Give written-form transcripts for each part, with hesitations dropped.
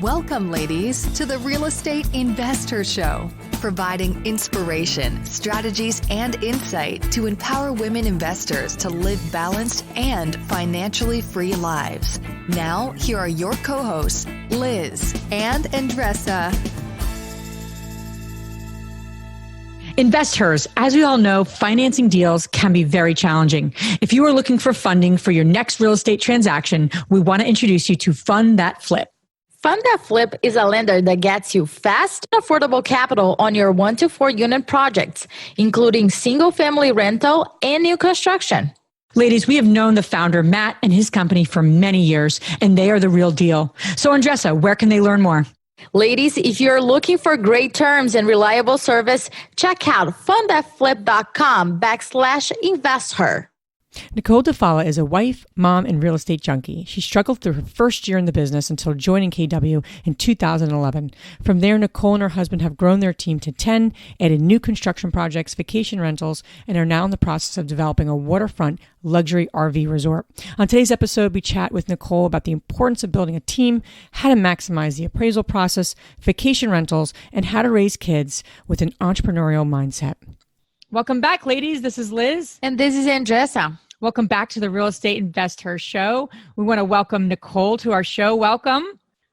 Welcome, ladies, to the Real Estate Investor Show, providing inspiration, strategies, and insight to empower women investors to live balanced and financially free lives. Now, here are your co-hosts, Liz and Andressa. Investors, as we all know, financing deals can be very challenging. If you are looking for funding for your next real estate transaction, we want to introduce you to Fund That Flip. Fund That Flip is a lender that gets you fast and affordable capital on your 1 to 4 unit projects, including single family rental and new construction. Ladies, we have known the founder, Matt, and his company for many years, and they are the real deal. So, Andressa, where can they learn more? Ladies, if you're looking for great terms and reliable service, check out fundthatflip.com/investor. Nicole Dufala is a wife, mom, and real estate junkie. She struggled through her first year in the business until joining KW in 2011. From there, Nicole and her husband have grown their team to 10, added new construction projects, vacation rentals, and are now in the process of developing a waterfront luxury RV resort. On today's episode, we chat with Nicole about the importance of building a team, how to maximize the appraisal process, vacation rentals, and how to raise kids with an entrepreneurial mindset. Welcome back, ladies. This is Liz. And this is Andressa. Welcome back to the Real Estate Investor Show. We want to welcome Nicole to our show. Welcome.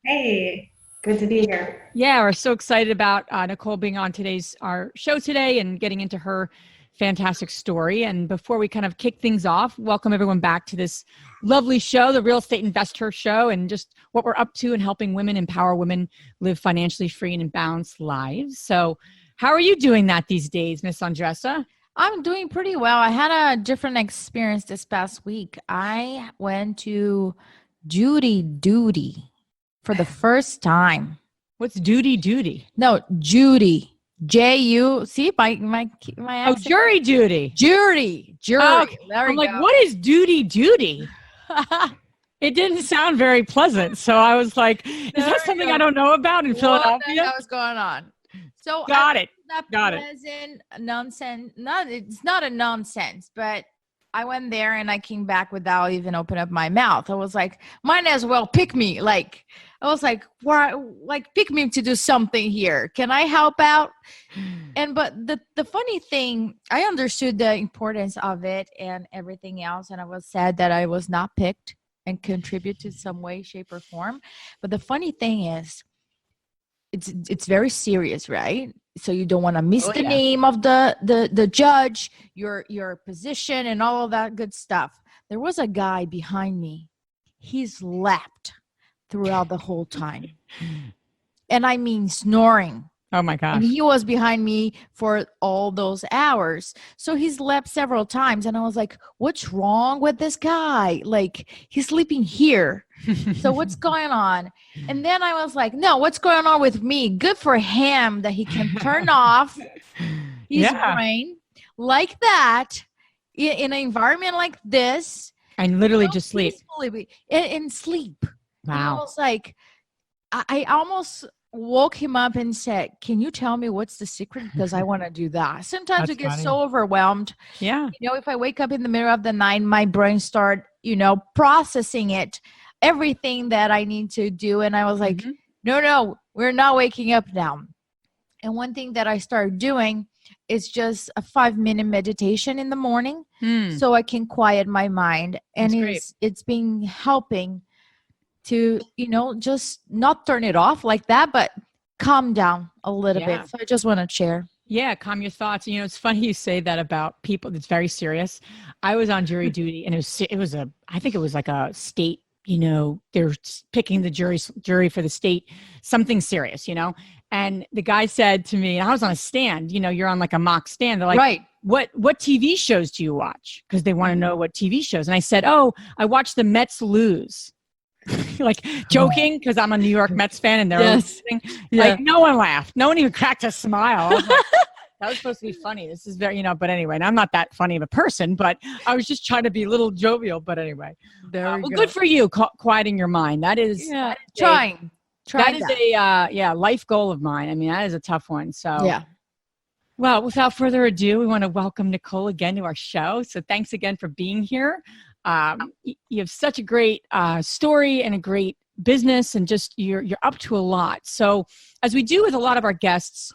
Hey, good to be here. Yeah, we're so excited about Nicole being on our show today and getting into her fantastic story. And before we kind of kick things off, welcome everyone back to this lovely show, the Real Estate Investor Show, and just what we're up to in helping women empower women live financially free and balanced lives. So how are you doing that these days, Miss Andressa? I'm doing pretty well. I had a different experience this past week. I went to Judy Duty for the first time. What's duty? No, Judy. J-U. See, my Oh, jury duty. Jury. Oh, there I'm we like, go. what is duty? It didn't sound very pleasant. So I was like, is that something I don't know about in Philadelphia? What was going on? So Got it. Pleasant nonsense. It's not a nonsense, but I went there and I came back without even opening up my mouth. I was like, might as well pick me. I was like, why? Like, pick me to do something here. Can I help out? But the funny thing, I understood the importance of it and everything else, and I was sad that I was not picked and contribute to some way, shape, or form. But the funny thing is, it's very serious, right? So you don't want to miss the name of the judge, your position, and all of that good stuff. There was a guy behind me. He slept throughout the whole time. And I mean snoring. Oh my gosh. And he was behind me for all those hours. So he slept several times. And I was like, what's wrong with this guy? Like, he's sleeping here. So what's going on? And then I was like, no, what's going on with me? Good for him that he can turn off his brain like that in an environment like this. And literally just sleep. And sleep. Wow. And I was like, I almost woke him up and said, can you tell me what's the secret? Because I want to do that. Sometimes we get so overwhelmed. Yeah. If I wake up in the middle of the night, my brain start, processing it, everything that I need to do. And I was like, no, we're not waking up now. And one thing that I started doing is just a 5-minute meditation in the morning so I can quiet my mind. And it's been helping to, just not turn it off like that, but calm down a little bit. So I just want to share. Yeah, calm your thoughts. It's funny you say that about people. It's very serious. I was on jury duty, and I think it was like a state, they're picking the jury for the state, something serious, And the guy said to me, and I was on a stand, you're on like a mock stand. They're like, right. What TV shows do you watch? Because they want to know what TV shows. And I said, I watch the Mets lose. Like joking because I'm a New York Mets fan and they're listening. Like no one laughed. No one even cracked a smile. I was like, that was supposed to be funny. This is very, but anyway, and I'm not that funny of a person, but I was just trying to be a little jovial. But anyway, good for you, quieting your mind. That is trying. That is a life goal of mine. I mean, that is a tough one. So yeah. Well, without further ado, we want to welcome Nicole again to our show. So thanks again for being here. You have such a great story and a great business and just you're up to a lot. So as we do with a lot of our guests,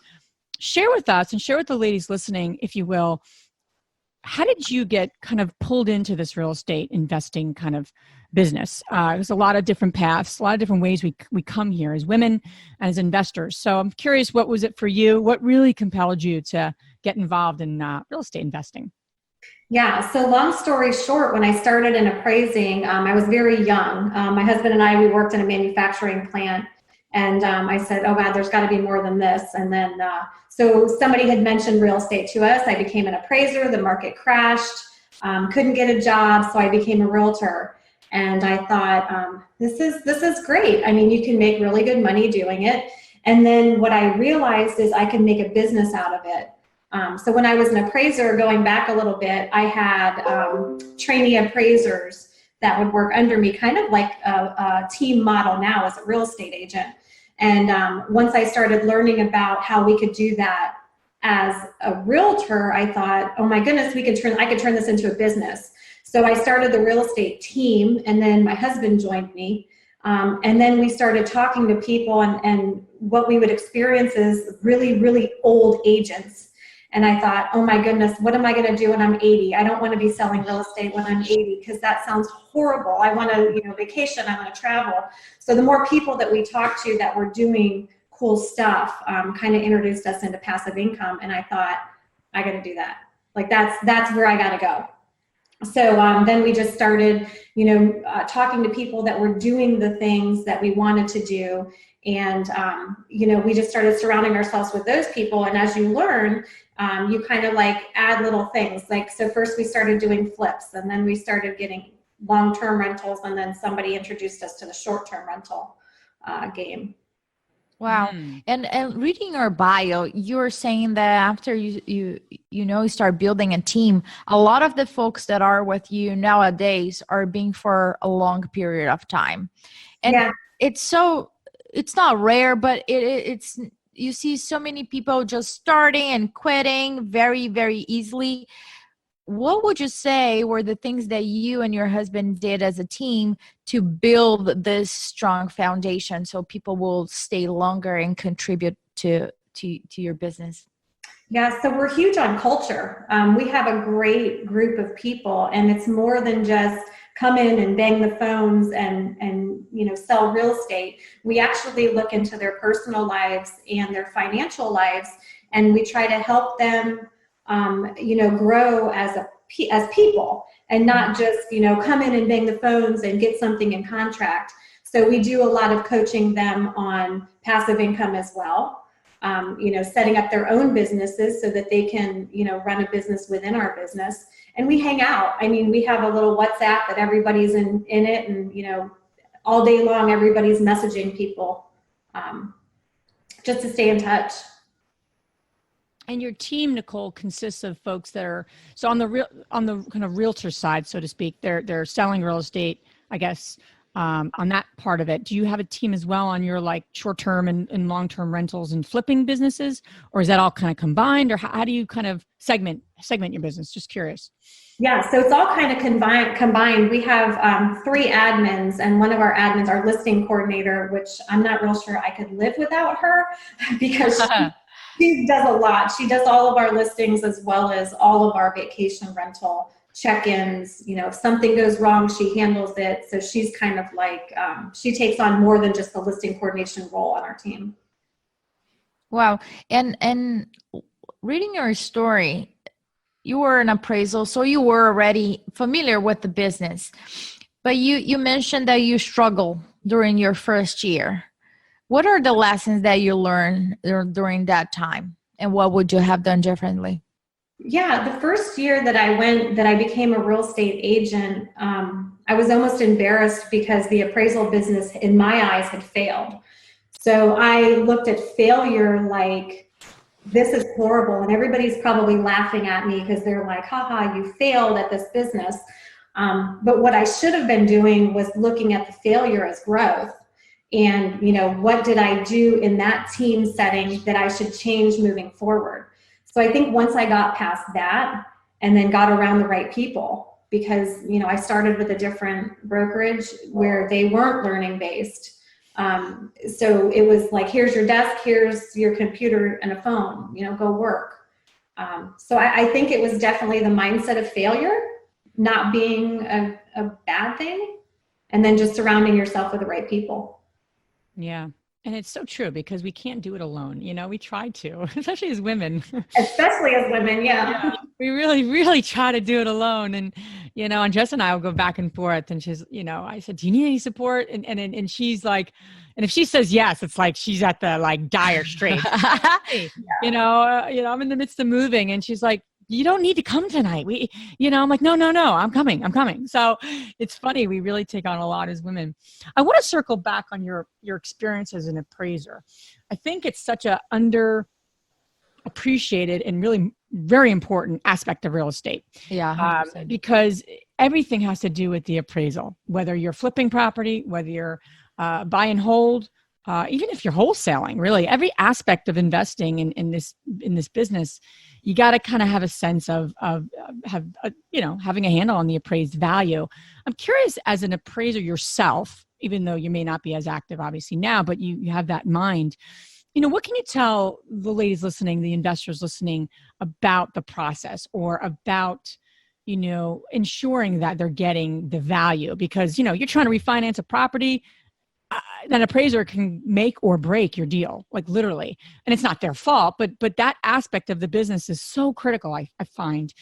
share with us and share with the ladies listening, if you will, how did you get kind of pulled into this real estate investing kind of business? There's a lot of different paths, a lot of different ways we come here as women and as investors. So I'm curious, what was it for you? What really compelled you to get involved in real estate investing? Yeah, so long story short, when I started in appraising, I was very young. My husband and I, we worked in a manufacturing plant, and I said, oh God, there's got to be more than this. And then, so somebody had mentioned real estate to us. I became an appraiser. The market crashed, couldn't get a job, so I became a realtor. And I thought, this is great. I mean, you can make really good money doing it. And then what I realized is I can make a business out of it. So when I was an appraiser, going back a little bit, I had trainee appraisers that would work under me, kind of like a team model now as a real estate agent. And once I started learning about how we could do that as a realtor, I thought, oh my goodness, I could turn this into a business. So I started the real estate team, and then my husband joined me. And then we started talking to people, and what we would experience is really, really old agents. And I thought, oh my goodness, what am I going to do when I'm 80? I don't want to be selling real estate when I'm 80 because that sounds horrible. I want to, vacation. I want to travel. So the more people that we talked to that were doing cool stuff, kind of introduced us into passive income. And I thought, I got to do that. Like that's where I got to go. So then we just started, talking to people that were doing the things that we wanted to do. And, we just started surrounding ourselves with those people. And as you learn, you kind of like add little things. Like, so first we started doing flips, and then we started getting long-term rentals. And then somebody introduced us to the short-term rental game. Wow. And reading your bio, you're saying that after you start building a team, a lot of the folks that are with you nowadays are being for a long period of time. And it's not rare, but it's you see so many people just starting and quitting very, very easily. What would you say were the things that you and your husband did as a team to build this strong foundation so people will stay longer and contribute to your business? Yeah, so we're huge on culture. We have a great group of people, and it's more than just come in and bang the phones and sell real estate. We actually look into their personal lives and their financial lives, and we try to help them grow as people, and not just, come in and bang the phones and get something in contract. So we do a lot of coaching them on passive income as well, setting up their own businesses so that they can, run a business within our business. And we hang out. I mean, we have a little WhatsApp that everybody's in it, and, all day long, everybody's messaging people just to stay in touch. And your team, Nicole, consists of folks that are on the kind of realtor side, so to speak. They're selling real estate, I guess, on that part of it. Do you have a team as well on your like short-term and long-term rentals and flipping businesses, or is that all kind of combined, or how do you kind of segment your business? Just curious. Yeah, so it's all kind of combined. We have 3 admins, and one of our admins, our listing coordinator, which I'm not real sure I could live without her because she does a lot. She does all of our listings as well as all of our vacation rental check-ins. If something goes wrong, she handles it. So she's kind of like, she takes on more than just the listing coordination role on our team. Wow. And reading your story, you were an appraisal, so you were already familiar with the business. But you mentioned that you struggled during your first year. What are the lessons that you learned during that time, and what would you have done differently? Yeah, the first year that I became a real estate agent, I was almost embarrassed because the appraisal business in my eyes had failed. So I looked at failure like, this is horrible. And everybody's probably laughing at me because they're like, haha, you failed at this business. But what I should have been doing was looking at the failure as growth. And, what did I do in that team setting that I should change moving forward? So I think once I got past that and then got around the right people, because, I started with a different brokerage where they weren't learning based. So it was like, here's your desk, here's your computer and a phone, go work. So I think it was definitely the mindset of failure, not being a bad thing, and then just surrounding yourself with the right people. Yeah. And it's so true because we can't do it alone. We try to, especially as women. Especially as women, yeah. We really, really try to do it alone. And, and Jess and I will go back and forth. And she's, I said, do you need any support? And she's like, and if she says yes, it's like she's at the dire straits. Hey, I'm in the midst of moving. And she's like, you don't need to come tonight. I'm like, no, I'm coming. So it's funny. We really take on a lot as women. I want to circle back on your experience as an appraiser. I think it's such a underappreciated and really very important aspect of real estate. Yeah. Because everything has to do with the appraisal, whether you're flipping property, whether you're buy and hold, even if you're wholesaling, really every aspect of investing in this business, you got to kind of have a sense of having a handle on the appraised value. I'm curious, as an appraiser yourself, even though you may not be as active obviously now, but you have that mind, what can you tell the ladies listening, the investors listening about the process or about, ensuring that they're getting the value? Because, you're trying to refinance a property, an appraiser can make or break your deal, like literally. And it's not their fault, but that aspect of the business is so critical, I find.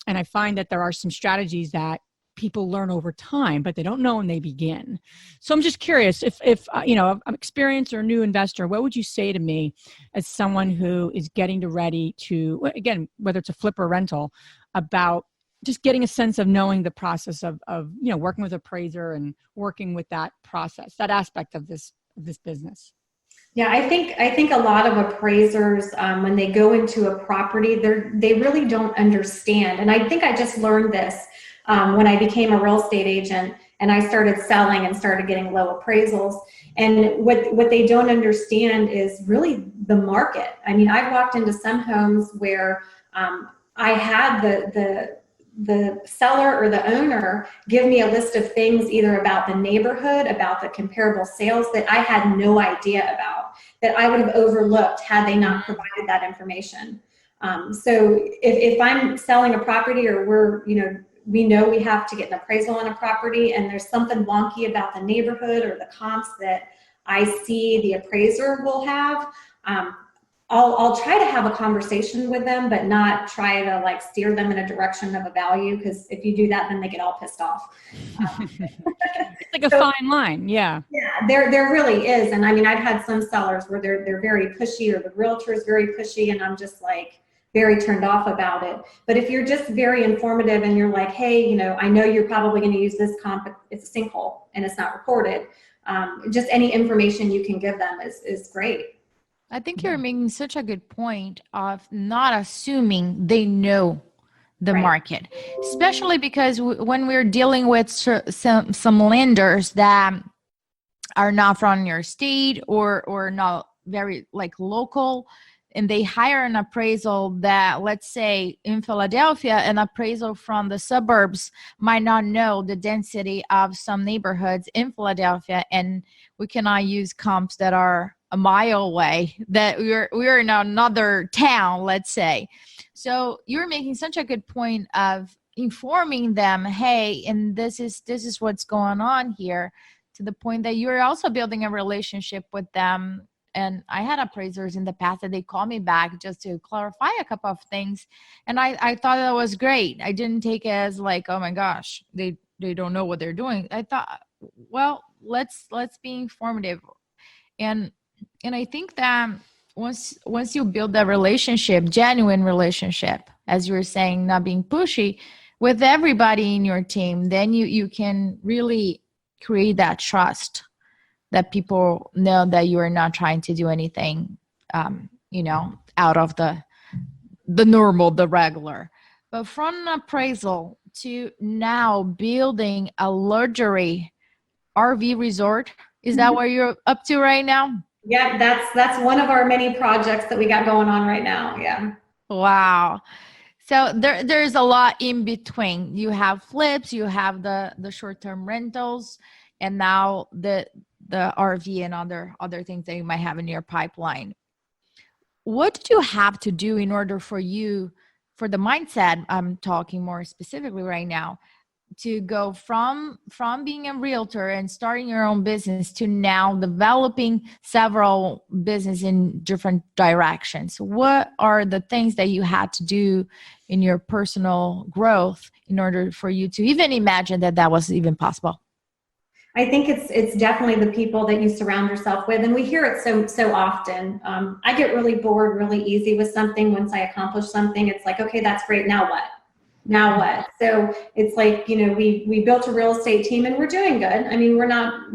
And I find that there are some strategies that people learn over time, but they don't know when they begin. So I'm just curious, if I'm experienced or a new investor, what would you say to me as someone who is getting ready to, again, whether it's a flip or rental, about just getting a sense of knowing the process of working with appraiser and working with that process, that aspect of this business? Yeah, I think a lot of appraisers, when they go into a property, they really don't understand. And I think I just learned this when I became a real estate agent and I started selling and started getting low appraisals. And what they don't understand is really the market. I mean, I've walked into some homes where I had the seller or the owner give me a list of things either about the neighborhood, about the comparable sales that I had no idea about, that I would have overlooked had they not provided that information. So if I'm selling a property or we know we have to get an appraisal on a property and there's something wonky about the neighborhood or the comps that I see the appraiser will have, I'll try to have a conversation with them, but not try to steer them in a direction of a value, because if you do that, then they get all pissed off. It's like a fine line. Yeah. Yeah, there really is. And I mean, I've had some sellers where they're very pushy, or the realtor is very pushy, and I'm just very turned off about it. But if you're just very informative and you're like, hey, I know you're probably going to use this comp, it's a sinkhole and it's not recorded. Just any information you can give them is great. I think you're making such a good point of not assuming they know the market, especially because when we're dealing with some lenders that are not from your state or not very local, and they hire an appraisal that, let's say in Philadelphia, an appraisal from the suburbs might not know the density of some neighborhoods in Philadelphia, and we cannot use comps that are a mile away, that we're in another town, let's say. So you're making such a good point of informing them, hey, and this is what's going on here, to the point that you're also building a relationship with them. And I had appraisers in the past that they call me back just to clarify a couple of things, and I thought that was great. I didn't take it as oh my gosh, they don't know what they're doing. I thought, well, let's be informative. And I think that once you build that relationship, genuine relationship, as you were saying, not being pushy with everybody in your team, then you can really create that trust that people know that you are not trying to do anything, out of the normal, the regular. But from an appraisal to now building a luxury RV resort, is that what you're up to right now? Yeah, that's one of our many projects that we got going on right now. Yeah. Wow. So there's a lot in between. You have flips, you have the short-term rentals, and now the the RV and other things that you might have in your pipeline. What did you have to do in order for you, for the mindset, I'm talking more specifically right now, to go from being a realtor and starting your own business to now developing several business in different directions? What are the things that you had to do in your personal growth in order for you to even imagine that was even possible? I think it's definitely the people that you surround yourself with, and we hear it so often. I get really bored really easy with something. Once I accomplish something, it's like, okay, that's great. Now what? Now what? So it's like, we built a real estate team and we're doing good. I mean, we're not,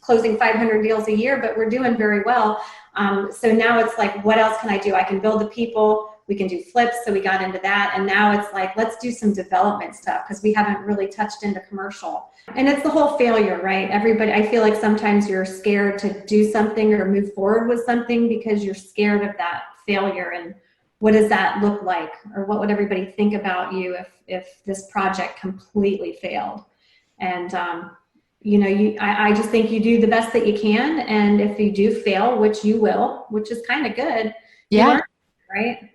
closing 500 deals a year, but we're doing very well. So now it's like, what else can I do? I can build the people. We can do flips. So we got into that. And now it's like, let's do some development stuff because we haven't really touched into commercial. And it's the whole failure, right? Everybody, I feel like sometimes you're scared to do something or move forward with something because you're scared of that failure. And what does that look like? Or what would everybody think about you if this project completely failed? And, I just think you do the best that you can. And if you do fail, which you will, which is kind of good. Yeah. Learn, right?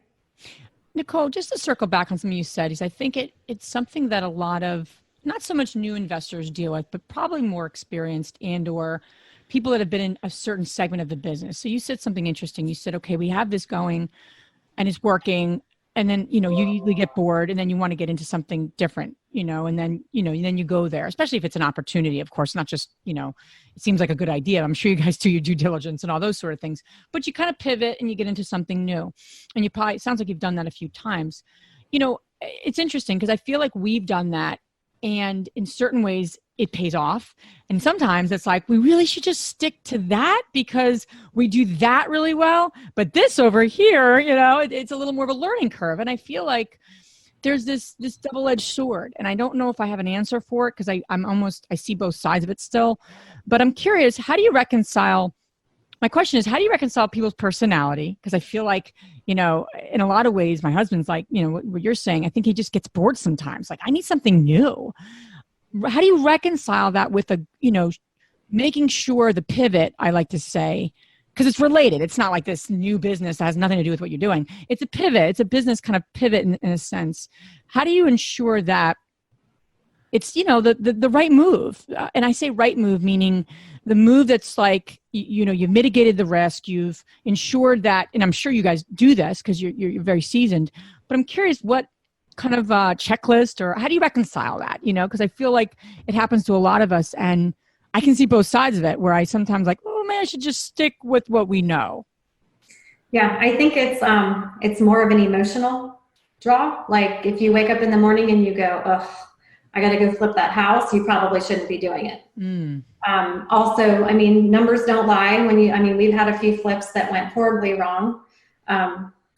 Nicole, just to circle back on something you said, is I think it's something that a lot of, not so much new investors deal with, but probably more experienced and or people that have been in a certain segment of the business. So you said something interesting. You said, okay, we have this going and it's working. And then, you usually get bored and then you want to get into something different, and then you go there, especially if it's an opportunity, of course, not just, it seems like a good idea. I'm sure you guys do your due diligence and all those sort of things, but you kind of pivot and you get into something new. And it sounds like you've done that a few times. It's interesting because I feel like we've done that. And in certain ways, it pays off. And sometimes it's like, we really should just stick to that because we do that really well. But this over here, it's a little more of a learning curve. And I feel like there's this double-edged sword. And I don't know if I have an answer for it because I see both sides of it still. But I'm curious, my question is, how do you reconcile people's personality? Because I feel like, in a lot of ways, my husband's like, what you're saying, I think he just gets bored sometimes. Like, I need something new. How do you reconcile that with making sure the pivot, I like to say, because it's related. It's not like this new business that has nothing to do with what you're doing. It's a pivot. It's a business kind of pivot in a sense. How do you ensure that it's, the right move? And I say right move, meaning the move that's like, you've mitigated the risk, you've ensured that, and I'm sure you guys do this because you're very seasoned, but I'm curious what kind of checklist or how do you reconcile that, because I feel like it happens to a lot of us and I can see both sides of it where I sometimes like, oh man, I should just stick with what we know. Yeah, I think it's more of an emotional draw. Like if you wake up in the morning and you go, ugh, I got to go flip that house, you probably shouldn't be doing it. Also, numbers don't lie. We've had a few flips that went horribly wrong,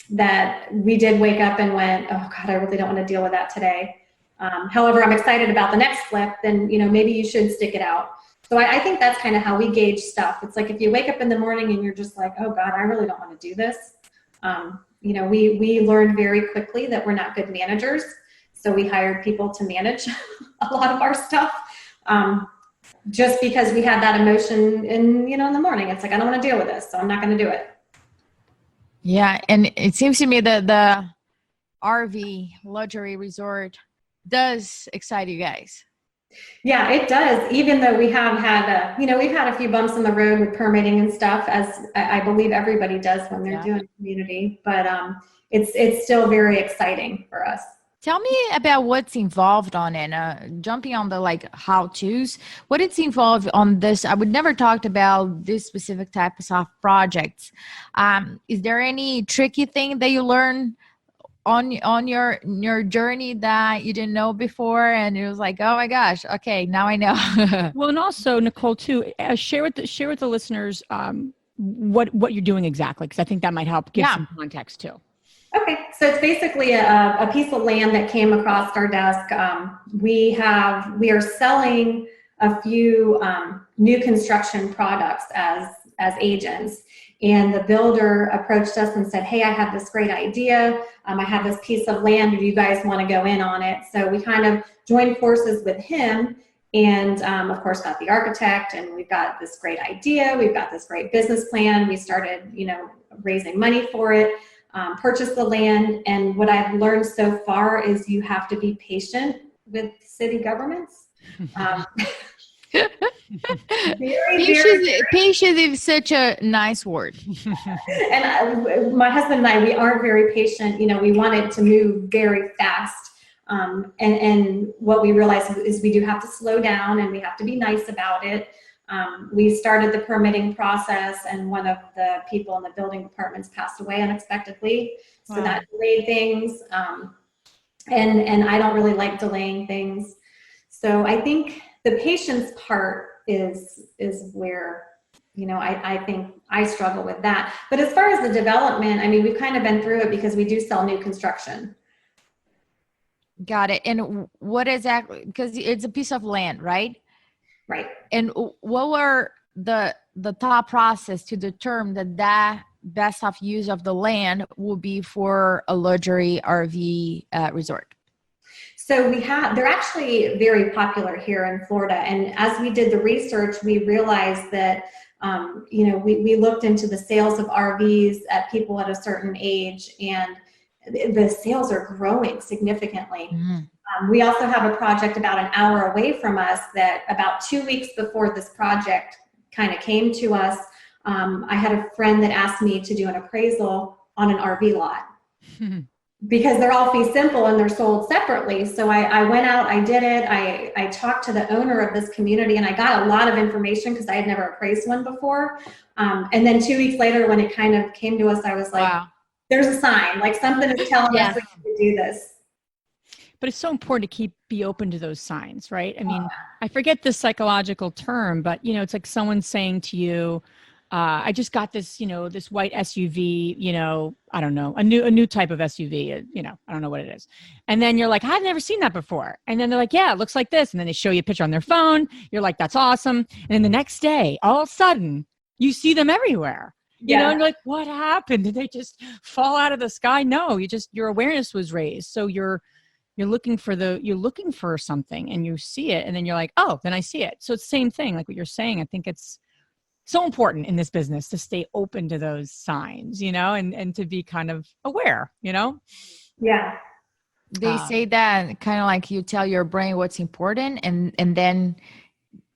that we did wake up and went, oh God, I really don't want to deal with that today. However, I'm excited about the next flip, then, maybe you should stick it out. So I think that's kind of how we gauge stuff. It's like, if you wake up in the morning and you're just like, oh God, I really don't want to do this. We learned very quickly that we're not good managers. So we hired people to manage a lot of our stuff, just because we had that emotion in the morning. It's like, I don't want to deal with this, so I'm not going to do it. Yeah. And it seems to me that the RV luxury resort does excite you guys. Yeah, it does. Even though we have had, we've had a few bumps in the road with permitting and stuff, as I believe everybody does when they're doing community, but it's still very exciting for us. Tell me about what's involved on it. Jumping on the how-tos, what it's involved on this. I would never talked about this specific type of projects. Is there any tricky thing that you learn on your journey that you didn't know before, and it was like, oh my gosh, okay, now I know? Well, and also Nicole too, share with the listeners what you're doing exactly, because I think that might help give some context too. Okay, so it's basically a piece of land that came across our desk. We are selling a few new construction products as agents, and the builder approached us and said, hey, I have this great idea. I have this piece of land. Do you guys want to go in on it? So we kind of joined forces with him And of course, got the architect, and we've got this great idea. We've got this great business plan. We started, raising money for it, purchased the land. And what I've learned so far is you have to be patient with city governments. Patience is such a nice word. And my husband and I, we aren't very patient. We want it to move very fast. And what we realized is we do have to slow down, and we have to be nice about it. We started the permitting process, and one of the people in the building departments passed away unexpectedly. So that delayed things. And I don't really like delaying things. So I think the patience part is where, I think I struggle with that. But as far as the development, we've kind of been through it because we do sell new construction. Got it. And what exactly, because it's a piece of land, right? Right. And what were the thought process to determine that best of use of the land will be for a luxury RV resort? So they're actually very popular here in Florida. And as we did the research, we realized that, we looked into the sales of RVs at people at a certain age, and the sales are growing significantly. We also have a project about an hour away from us that about 2 weeks before this project kind of came to us, I had a friend that asked me to do an appraisal on an RV lot. Because they're all fee simple and they're sold separately. So I went out, I did it. I talked to the owner of this community, and I got a lot of information because I had never appraised one before. And then 2 weeks later, when it kind of came to us, I was like, wow. There's a sign, like something is telling us we need to do this. But it's so important to be open to those signs, right? I forget the psychological term, but it's like someone saying to you, I just got this, this white SUV, I don't know, a new type of SUV, I don't know what it is. And then you're like, I've never seen that before. And then they're like, yeah, it looks like this. And then they show you a picture on their phone. You're like, that's awesome. And then the next day, all of a sudden, you see them everywhere. And you're like, what happened? Did they just fall out of the sky? No, your awareness was raised. So you're looking for something, and you see it, and then you're like, oh, then I see it. So it's the same thing, like what you're saying. I think it's so important in this business to stay open to those signs, and to be kind of aware, Yeah. They say that kind of like you tell your brain what's important, and then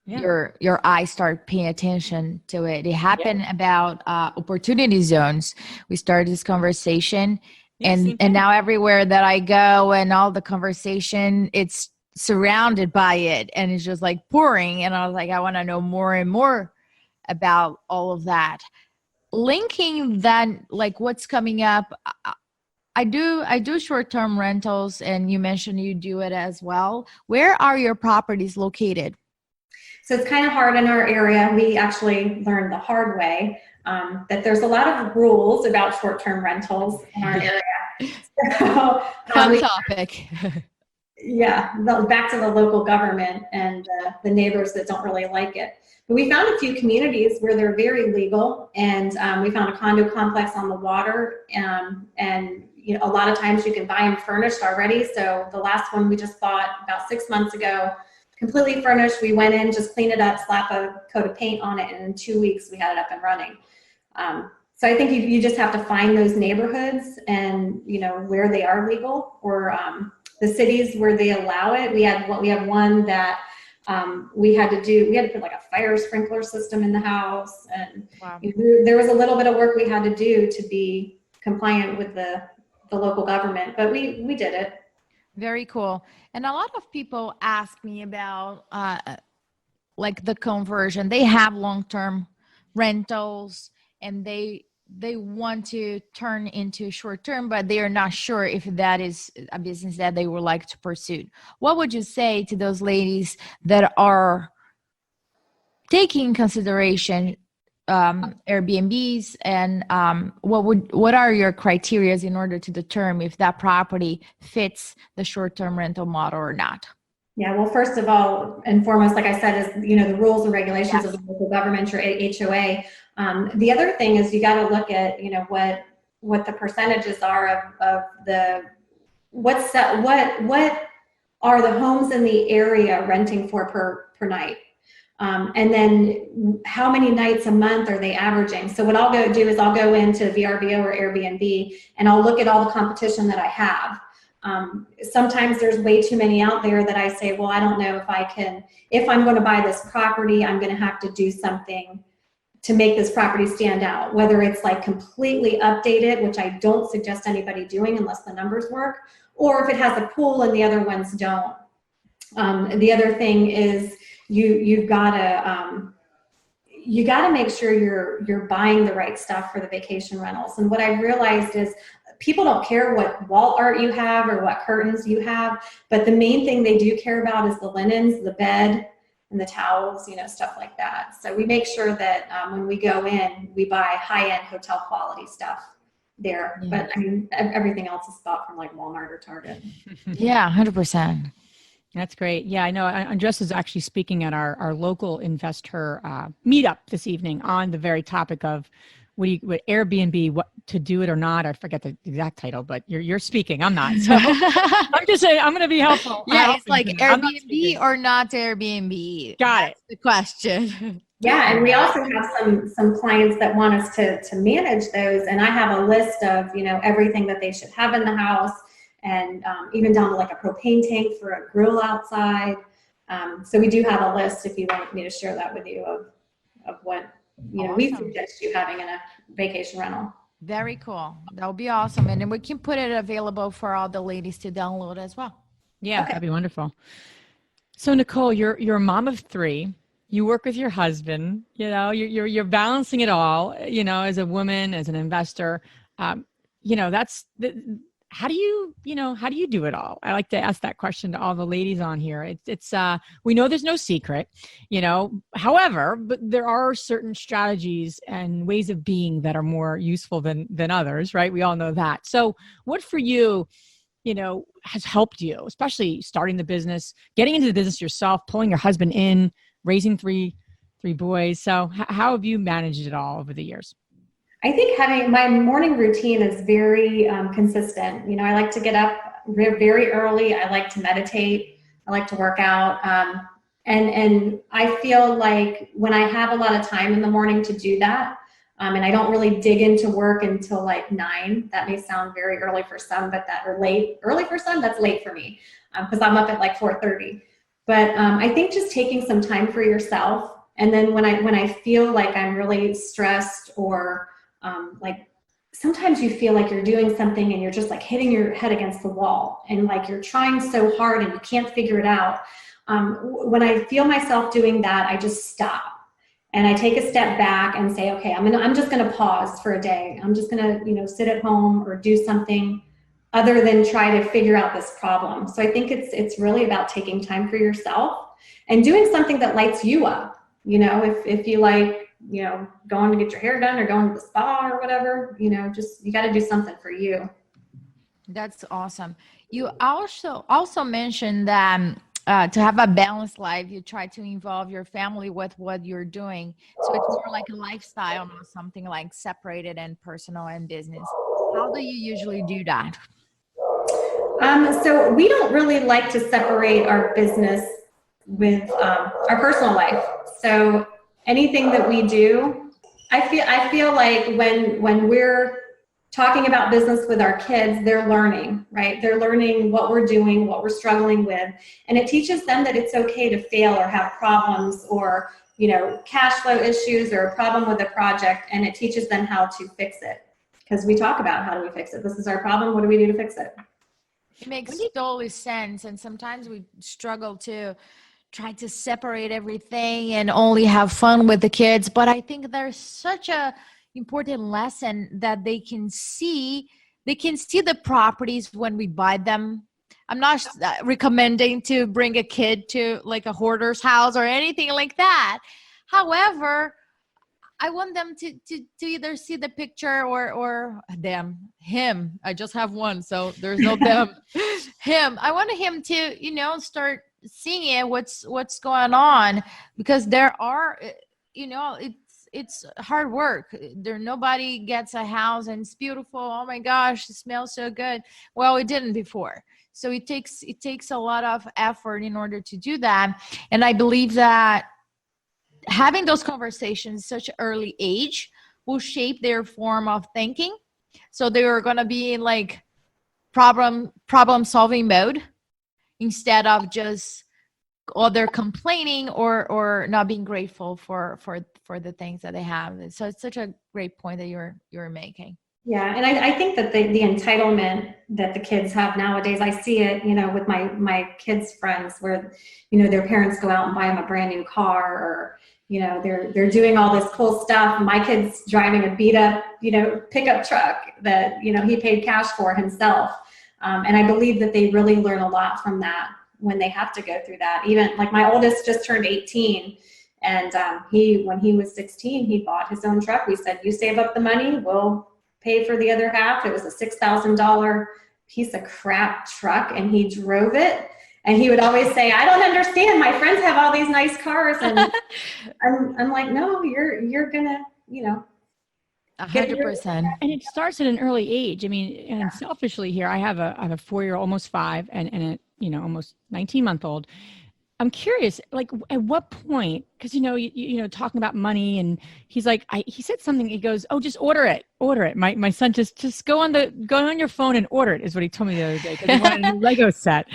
your eyes start paying attention to it. It happened about opportunity zones. We started this conversation, and now everywhere that I go and all the conversation, it's surrounded by it, and it's just like pouring. And I was like, I want to know more and more about all of that. Linking that, like what's coming up. I do short-term rentals, and you mentioned you do it as well. Where are your properties located? So it's kind of hard in our area. We actually learned the hard way that there's a lot of rules about short-term rentals in our area. So, fun topic. Back to the local government and the neighbors that don't really like it. But we found a few communities where they're very legal, and we found a condo complex on the water, and a lot of times you can buy them furnished already. So the last one we just bought about 6 months ago, completely furnished. We went in, just cleaned it up, slap a coat of paint on it, and in 2 weeks we had it up and running. So I think you just have to find those neighborhoods and where they are legal, or the cities where they allow it. We have one that we had to put like a fire sprinkler system in the house, and there was a little bit of work we had to do to be compliant with the local government, but we did it. Very cool. And a lot of people ask me about like the conversion. They have long-term rentals, and they want to turn into short-term, but they are not sure if that is a business that they would like to pursue. What would you say to those ladies that are taking consideration Airbnbs, and what are your criteria in order to determine if that property fits the short-term rental model or not? Yeah, well, first of all and foremost, like I said, is the rules and regulations of the local government, your HOA. The other thing is you got to look at what the percentages are of the what are the homes in the area renting for per night. And then how many nights a month are they averaging? So what I'll do is I'll go into VRBO or Airbnb and I'll look at all the competition that I have. Sometimes there's way too many out there that I say, well, I don't know if I'm going to buy this property, I'm going to have to do something to make this property stand out, whether it's like completely updated, which I don't suggest anybody doing unless the numbers work, or if it has a pool and the other ones don't. The other thing is you gotta make sure you're buying the right stuff for the vacation rentals. And what I realized is people don't care what wall art you have or what curtains you have, but the main thing they do care about is the linens, the bed, and the towels, stuff like that. So we make sure that when we go in, we buy high-end hotel quality stuff there. Yeah. But I mean, everything else is bought from like Walmart or Target. Yeah, 100%. That's great. Yeah, I know. Andres is actually speaking at our local investor meetup this evening on the very topic of what Airbnb, what to do it or not. I forget the exact title, but you're speaking. I'm not. So I'm just saying I'm going to be helpful. Yeah, it's like Airbnb or not Airbnb. Got it. The question. Yeah, and we also have some clients that want us to manage those, and I have a list of everything that they should have in the house, and even down to like a propane tank for a grill outside. So we do have a list if you want me to share that with you of what we suggest you having in a vacation rental. Very cool. That would be awesome. And then we can put it available for all the ladies to download as well. Yeah, okay. That'd be wonderful. So Nicole, you're a mom of 3. You work with your husband, you're balancing it all, as a woman, as an investor. How do you do it all? I like to ask that question to all the ladies on here. It's we know there's no secret, however, but there are certain strategies and ways of being that are more useful than others, right? We all know that. So what for you, has helped you, especially starting the business, getting into the business yourself, pulling your husband in, raising three boys. So how have you managed it all over the years? I think having my morning routine is very consistent. I like to get up very early. I like to meditate. I like to work out. And I feel like when I have a lot of time in the morning to do that, and I don't really dig into work until like 9, that may sound very early for some, but early for some, that's late for me because I'm up at like 4:30. But I think just taking some time for yourself. And then when I feel like I'm really stressed or like sometimes you feel like you're doing something and you're just like hitting your head against the wall and like you're trying so hard and you can't figure it out. When I feel myself doing that, I just stop and I take a step back and say, okay, I'm just going to pause for a day. I'm just going to, sit at home or do something other than try to figure out this problem. So I think it's really about taking time for yourself and doing something that lights you up. If you like, going to get your hair done or going to the spa or whatever, you got to do something for you. That's awesome. You also mentioned that to have a balanced life, you try to involve your family with what you're doing. So it's more like a lifestyle, not something like separated and personal and business. How do you usually do that? So we don't really like to separate our business with our personal life. So anything that we do, I feel like when we're talking about business with our kids, they're learning, right? They're learning what we're doing, what we're struggling with, and it teaches them that it's okay to fail or have problems or, cash flow issues or a problem with a project, and it teaches them how to fix it. Because we talk about how do we fix it? This is our problem. What do we do to fix it? It makes total sense, and sometimes we struggle to try to separate everything and only have fun with the kids. But I think there's such a important lesson that they can see the properties when we buy them. I'm not recommending to bring a kid to like a hoarder's house or anything like that. However, I want them to either see the picture or him. I just have one, so there's no them. Him. I want him to, start seeing it, what's going on, because there are, it's hard work. Nobody gets a house and it's beautiful. Oh my gosh, it smells so good. Well, it didn't before. So it takes a lot of effort in order to do that. And I believe that having those conversations at such an early age will shape their form of thinking. So they are going to be in like problem solving mode instead of just either complaining or not being grateful for the things that they have. So it's such a great point that you're making. Yeah, and I think that the entitlement that the kids have nowadays, I see it, with my kids' friends where, their parents go out and buy them a brand new car, or, they're doing all this cool stuff. My kid's driving a beat up, pickup truck that, he paid cash for himself. And I believe that they really learn a lot from that when they have to go through that. Even like my oldest just turned 18, and when he was 16, he bought his own truck. We said, you save up the money, we'll pay for the other half. It was a $6,000 piece of crap truck, and he drove it. And he would always say, I don't understand. My friends have all these nice cars. And I'm like, no, you're gonna, 100%. And it starts at an early age. I mean, and selfishly here, I have a 4-year-old, almost 5, and a, almost 19-month-old. I'm curious, like, at what point, because, talking about money, and he's like, he said something, he goes, oh, just order it. My son, just go on your phone and order it, is what he told me the other day, because he wanted a new Lego set.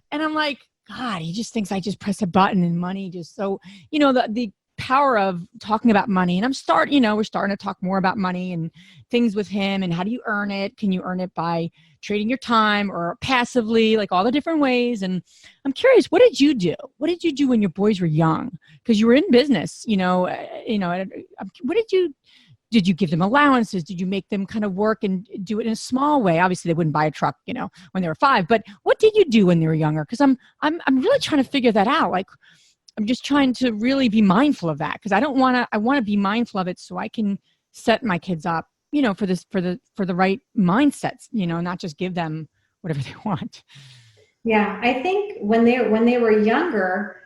And I'm like, God, he just thinks I just press a button and money just, so, the power of talking about money. And we're starting to talk more about money and things with him, and how do you earn it? Can you earn it by trading your time or passively, like all the different ways? And I'm curious, what did you do? What did you do when your boys were young? Because you were in business, what did you give them allowances? Did you make them kind of work and do it in a small way? Obviously they wouldn't buy a truck, when they were 5, but what did you do when they were younger? Because I'm really trying to figure that out. Like, I'm just trying to really be mindful of that, because I want to be mindful of it so I can set my kids up, for the right mindsets, not just give them whatever they want. Yeah, I think when they were younger,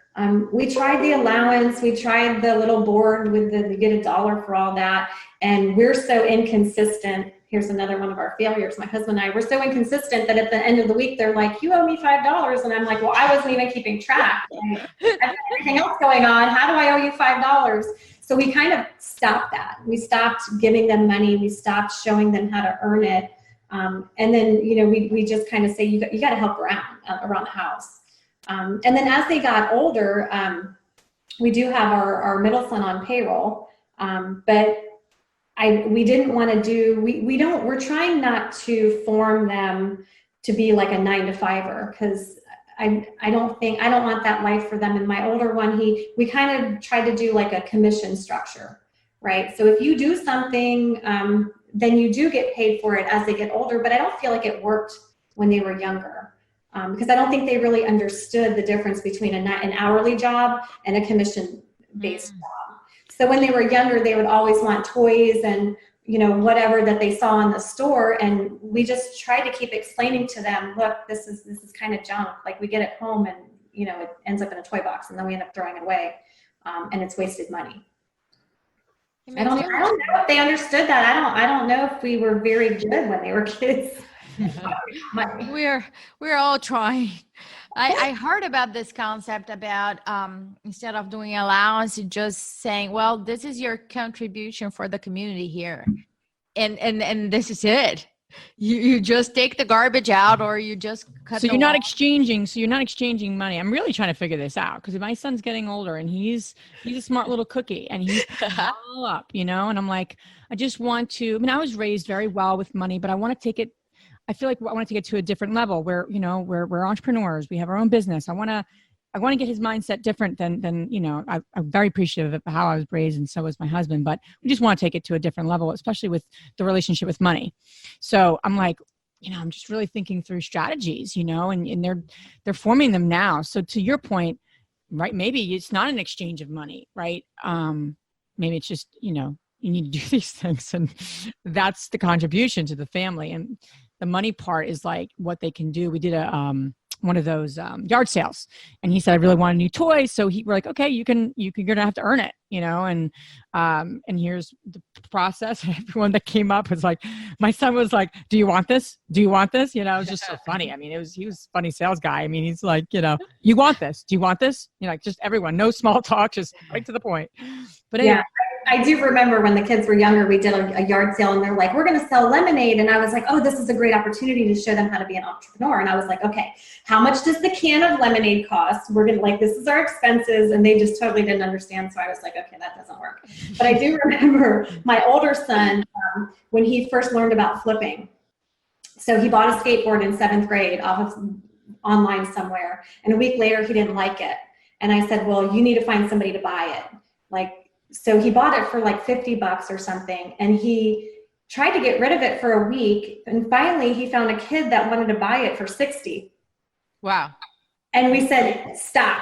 we tried the allowance, we tried the little board with you get $1 for all that, and we're so inconsistent. Here's another one of our failures. My husband and I were so inconsistent that at the end of the week, they're like, you owe me $5. And I'm like, well, I wasn't even keeping track. I have everything else going on. How do I owe you $5? So we kind of stopped that. We stopped giving them money. We stopped showing them how to earn it. And then, we just kind of say, you got to help around the house. And then as they got older, we do have our middle son on payroll, but we didn't want to do, we're trying not to form them to be like a 9-to-5er, because I don't want that life for them. And my older one, we kind of tried to do like a commission structure, right? So if you do something, then you do get paid for it as they get older, but I don't feel like it worked when they were younger, because I don't think they really understood the difference between an hourly job and a commission-based job. So when they were younger, they would always want toys and, whatever that they saw in the store. And we just tried to keep explaining to them, look, this is kind of junk. Like, we get it home and, it ends up in a toy box, and then we end up throwing it away. And it's wasted money. I don't know if they understood that. I don't know if we were very good when they were kids. We're all trying. I heard about this concept about instead of doing allowance, just saying, well, this is your contribution for the community here, and this is it. You just take the garbage out, or you just cut. So you're not exchanging money. I'm really trying to figure this out, because my son's getting older, and he's a smart little cookie, and he's all up, and I'm like, I just want to. I mean, I was raised very well with money, but I want to take it. I feel like I want to take it to a different level where, we're entrepreneurs. We have our own business. I want to get his mindset different than I'm very appreciative of how I was raised, and so was my husband, but we just want to take it to a different level, especially with the relationship with money. So I'm like, I'm just really thinking through strategies, and they're forming them now. So to your point, right, maybe it's not an exchange of money, right? Maybe it's just, you need to do these things, and that's the contribution to the family. And the money part is like what they can do. We did a one of those yard sales, and he said, I really want a new toy. So we're like, okay, you're gonna have to earn it, and here's the process. And everyone that came up was like, my son was like, do you want this? Do you want this? It was just so funny. I mean, he was a funny sales guy. I mean, he's like, you want this? Do you want this? Like just everyone, no small talk, just right to the point. But anyway. Yeah. I do remember when the kids were younger, we did a yard sale and they're like, we're going to sell lemonade. And I was like, oh, this is a great opportunity to show them how to be an entrepreneur. And I was like, okay, how much does the can of lemonade cost? We're going to this is our expenses. And they just totally didn't understand. So I was like, okay, that doesn't work. But I do remember my older son, when he first learned about flipping. So he bought a skateboard in 7th grade off of online somewhere. And a week later, he didn't like it. And I said, well, you need to find somebody to buy it. So he bought it for like $50 or something, and he tried to get rid of it for a week. And finally he found a kid that wanted to buy it for $60. Wow. And we said, stop,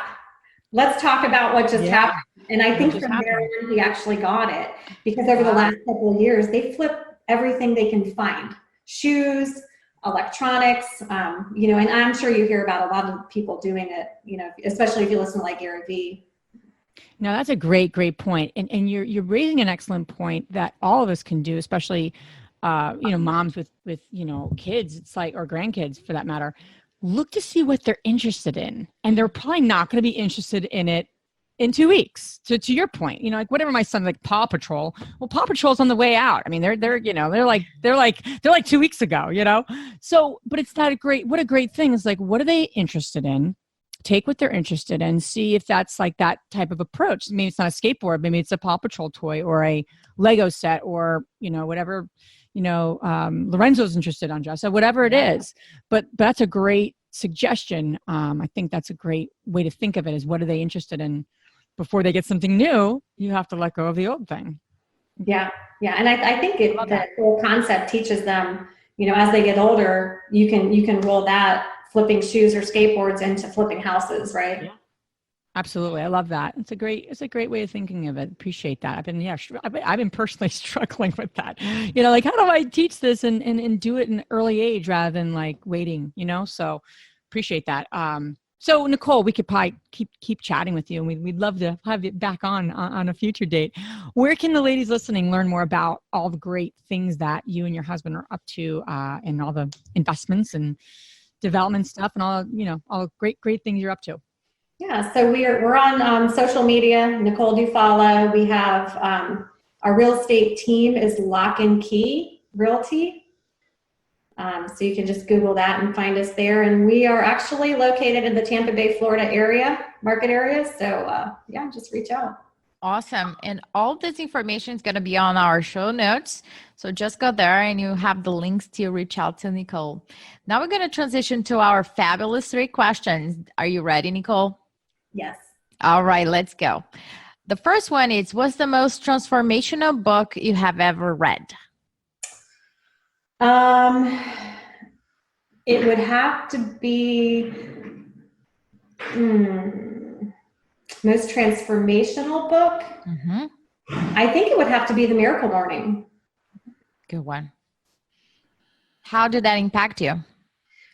let's talk about what just happened. And I think from there on, he actually got it, because over the last couple of years, they flip everything they can find: shoes, electronics, and I'm sure you hear about a lot of people doing it, especially if you listen to like Gary Vee. No, that's a great point. And you're raising an excellent point that all of us can do, especially, moms with kids, it's like, or grandkids for that matter. Look to see what they're interested in. And they're probably not going to be interested in it in 2 weeks. To your point, like whatever my son, like Paw Patrol. Well, Paw Patrol's on the way out. I mean, they're like 2 weeks ago, So, but it's not what a great thing. It's like, what are they interested in? Take what they're interested in, see if that's like that type of approach. Maybe it's not a skateboard, maybe it's a Paw Patrol toy or a Lego set or, whatever, Lorenzo's interested on, Jessa, whatever it is. But that's a great suggestion. I think that's a great way to think of it, is what are they interested in? Before they get something new, you have to let go of the old thing. Yeah. Yeah. And I think the whole concept teaches them, as they get older, you can roll that flipping shoes or skateboards into flipping houses, right? Yeah. Absolutely. I love that. It's a great way of thinking of it. Appreciate that. I've been personally struggling with that. Like, how do I teach this and do it in an early age rather than like waiting, so appreciate that. So Nicole, we could probably keep chatting with you, and we'd love to have you back on a future date. Where can the ladies listening learn more about all the great things that you and your husband are up to, and all the investments and development stuff and all the great things you're up to? Yeah, so we're on social media, Nicole Dufala. We have our real estate team is Lock and Key Realty. So you can just Google that and find us there. And we are actually located in the Tampa Bay, Florida market area. So just reach out. Awesome. And all this information is going to be on our show notes. So just go there and you have the links to reach out to Nicole. Now we're going to transition to our fabulous 3 questions. Are you ready, Nicole? Yes. All right, let's go. The first one is, what's the most transformational book you have ever read? It would have to be most transformational book. Mm-hmm. I think it would have to be The Miracle Morning. Good one. How did that impact you?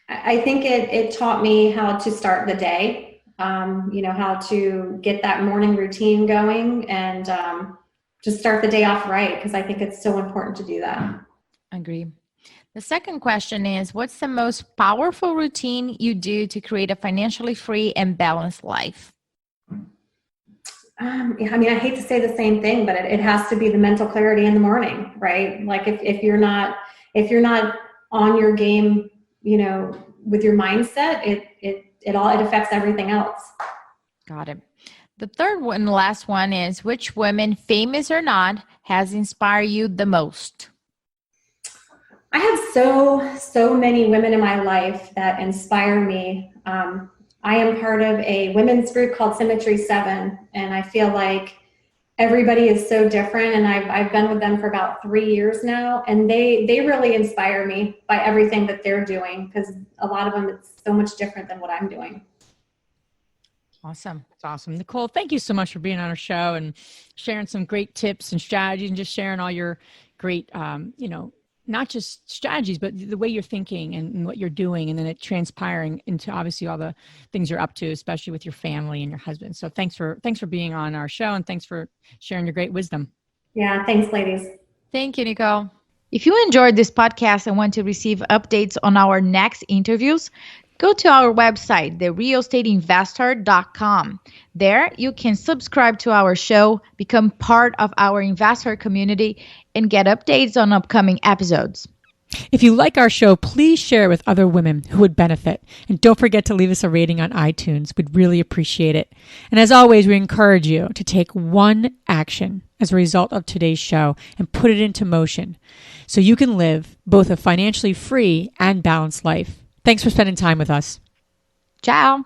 I think it taught me how to start the day, how to get that morning routine going and just start the day off right, because I think it's so important to do that. Agree. The second question is, what's the most powerful routine you do to create a financially free and balanced life? I hate to say the same thing, but it has to be the mental clarity in the morning, right? Like if you're not on your game, with your mindset, it affects everything else. Got it. The third one, last one is, which woman, famous or not, has inspired you the most? I have so many women in my life that inspire me. I am part of a women's group called Symmetry 7, and I feel like everybody is so different, and I've been with them for about 3 years now, and they really inspire me by everything that they're doing, because a lot of them, it's so much different than what I'm doing. Awesome. That's awesome. Nicole, thank you so much for being on our show and sharing some great tips and strategies and just sharing all your great, not just strategies, but the way you're thinking and what you're doing, and then it transpiring into obviously all the things you're up to, especially with your family and your husband. So thanks for being on our show, and thanks for sharing your great wisdom. Yeah, thanks, ladies. Thank you, Nicole. If you enjoyed this podcast and want to receive updates on our next interviews, go to our website, therealestateinvestor.com. There, you can subscribe to our show, become part of our investor community, and get updates on upcoming episodes. If you like our show, please share it with other women who would benefit. And don't forget to leave us a rating on iTunes. We'd really appreciate it. And as always, we encourage you to take one action as a result of today's show and put it into motion so you can live both a financially free and balanced life. Thanks for spending time with us. Ciao.